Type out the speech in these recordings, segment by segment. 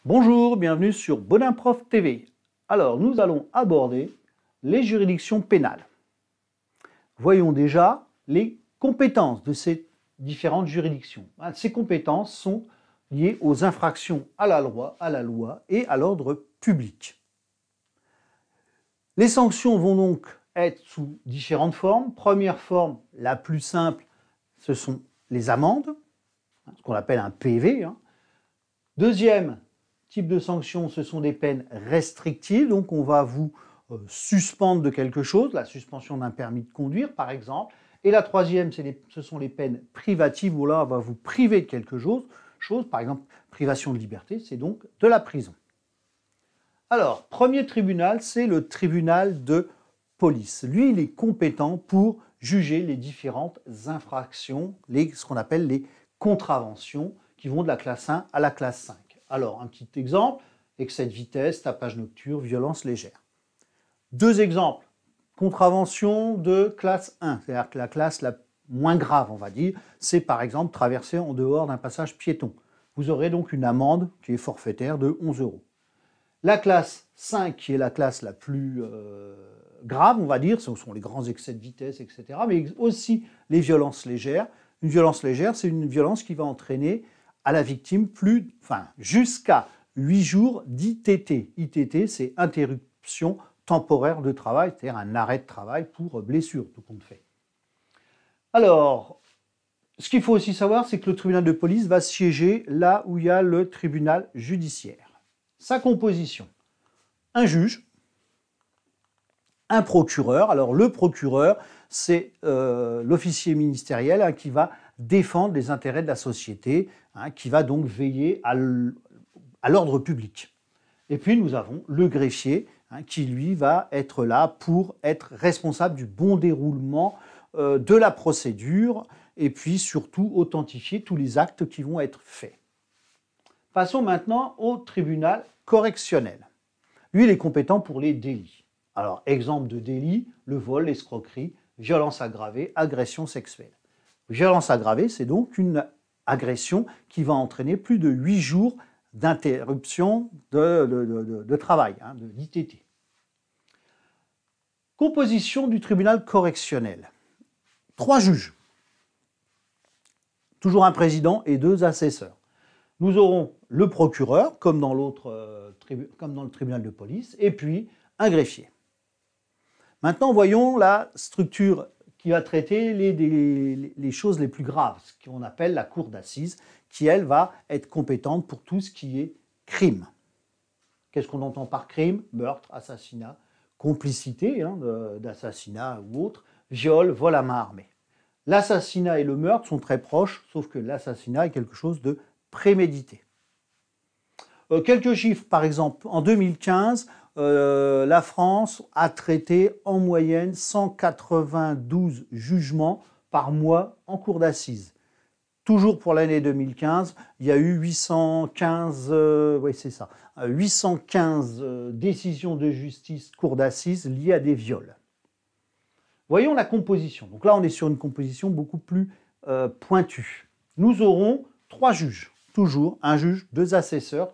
Bonjour, bienvenue sur Bodinprof TV. Alors, nous allons aborder les juridictions pénales. Voyons déjà les compétences de ces différentes juridictions. Ces compétences sont liées aux infractions à la loi et à l'ordre public. Les sanctions vont donc être sous différentes formes. Première forme, la plus simple, ce sont les amendes, ce qu'on appelle un PV. Deuxième type de sanction, ce sont des peines restrictives. Donc on va vous suspendre de quelque chose, la suspension d'un permis de conduire par exemple. Et la troisième, ce sont les peines privatives, où là on va vous priver de quelque chose, par exemple privation de liberté, c'est donc de la prison. Alors, premier tribunal, c'est le tribunal de police. Lui, il est compétent pour juger les différentes infractions, ce qu'on appelle les contraventions, qui vont de la classe 1 à la classe 5. Alors, un petit exemple, excès de vitesse, tapage nocturne, violence légère. Deux exemples, contravention de classe 1, c'est-à-dire que la classe la moins grave, on va dire, c'est par exemple traverser en dehors d'un passage piéton. Vous aurez donc une amende qui est forfaitaire de 11 €. La classe 5, qui est la classe la plus grave, on va dire, ce sont les grands excès de vitesse, etc., mais aussi les violences légères. Une violence légère, c'est une violence qui va entraîner à la victime jusqu'à 8 jours d'ITT. ITT, c'est interruption temporaire de travail, c'est-à-dire un arrêt de travail pour blessure, tout compte fait. Alors, ce qu'il faut aussi savoir, c'est que le tribunal de police va siéger là où il y a le tribunal judiciaire. Sa composition, un juge, un procureur. Alors le procureur, c'est l'officier ministériel qui va défendre les intérêts de la société, qui va donc veiller à l'ordre public. Et puis nous avons le greffier, qui lui va être là pour être responsable du bon déroulement de la procédure et puis surtout authentifier tous les actes qui vont être faits. Passons maintenant au tribunal correctionnel. Lui, il est compétent pour les délits. Alors, exemple de délit, le vol, l'escroquerie, violence aggravée, agression sexuelle. Violence aggravée, c'est donc une agression qui va entraîner plus de 8 jours d'interruption de travail, d'ITT. Composition du tribunal correctionnel. 3 juges, toujours un président et 2 assesseurs. Nous aurons le procureur, comme dans le tribunal de police, et puis un greffier. Maintenant, voyons la structure qui va traiter les choses les plus graves, ce qu'on appelle la cour d'assises, qui, elle, va être compétente pour tout ce qui est crime. Qu'est-ce qu'on entend par crime? Meurtre, assassinat, complicité d'assassinat ou autre, viol, vol à main armée. L'assassinat et le meurtre sont très proches, sauf que l'assassinat est quelque chose de prémédité. Quelques chiffres, par exemple, en 2015, la France a traité en moyenne 192 jugements par mois en cour d'assises. Toujours pour l'année 2015, il y a eu 815 décisions de justice cour d'assises liées à des viols. Voyons la composition. Donc là, on est sur une composition beaucoup plus pointue. Nous aurons 3 juges, toujours un juge, 2 assesseurs.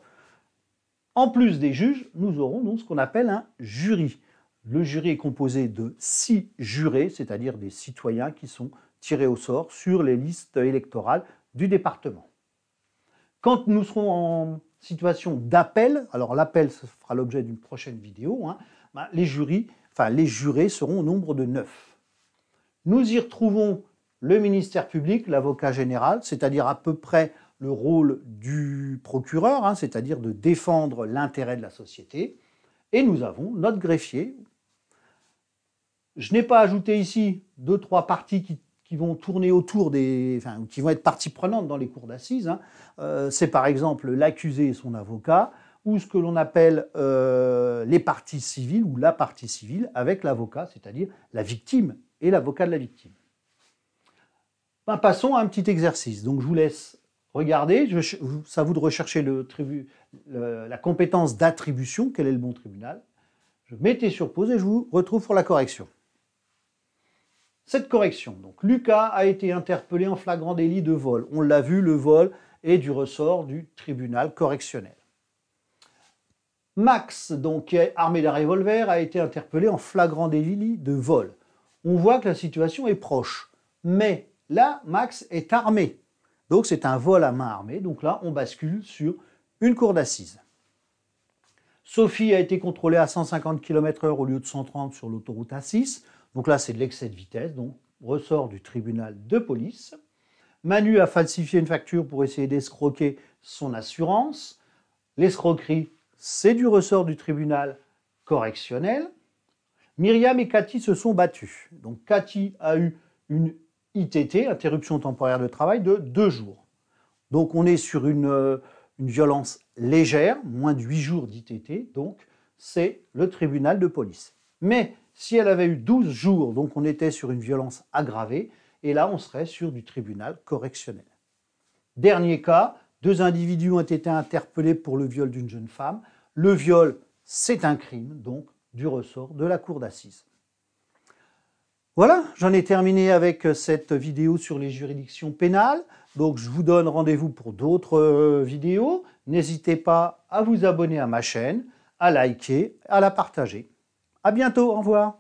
En plus des juges, nous aurons donc ce qu'on appelle un jury. Le jury est composé de 6 jurés, c'est-à-dire des citoyens qui sont tirés au sort sur les listes électorales du département. Quand nous serons en situation d'appel, alors l'appel ce fera l'objet d'une prochaine vidéo, les jurés seront au nombre de 9. Nous y retrouvons le ministère public, l'avocat général, c'est-à-dire à peu près le rôle du procureur, c'est-à-dire de défendre l'intérêt de la société. Et nous avons notre greffier. Je n'ai pas ajouté ici 2-3 parties qui vont tourner autour qui vont être partie prenante dans les cours d'assises. C'est par exemple l'accusé et son avocat, ou ce que l'on appelle les parties civiles, ou la partie civile, avec l'avocat, c'est-à-dire la victime et l'avocat de la victime. Passons à un petit exercice. Donc je vous laisse regarder, c'est à vous de rechercher la compétence d'attribution, quel est le bon tribunal. Je mettez sur pause et je vous retrouve pour la correction. Cette correction, donc Lucas a été interpellé en flagrant délit de vol. On l'a vu, le vol est du ressort du tribunal correctionnel. Max, donc qui est armé d'un revolver, a été interpellé en flagrant délit de vol. On voit que la situation est proche. Mais là, Max est armé. Donc c'est un vol à main armée. Donc là, on bascule sur une cour d'assises. Sophie a été contrôlée à 150 km/h au lieu de 130 sur l'autoroute A6. Donc là, c'est de l'excès de vitesse, donc ressort du tribunal de police. Manu a falsifié une facture pour essayer d'escroquer son assurance. L'escroquerie, c'est du ressort du tribunal correctionnel. Myriam et Cathy se sont battues. Donc Cathy a eu une ITT, interruption temporaire de travail, de 2 jours. Donc on est sur une violence légère, moins de 8 jours d'ITT, donc c'est le tribunal de police. Mais si elle avait eu 12 jours, donc on était sur une violence aggravée, et là on serait sur du tribunal correctionnel. Dernier cas, 2 individus ont été interpellés pour le viol d'une jeune femme. Le viol, c'est un crime, donc du ressort de la cour d'assises. Voilà, j'en ai terminé avec cette vidéo sur les juridictions pénales. Donc je vous donne rendez-vous pour d'autres vidéos. N'hésitez pas à vous abonner à ma chaîne, à liker, à la partager. À bientôt, au revoir.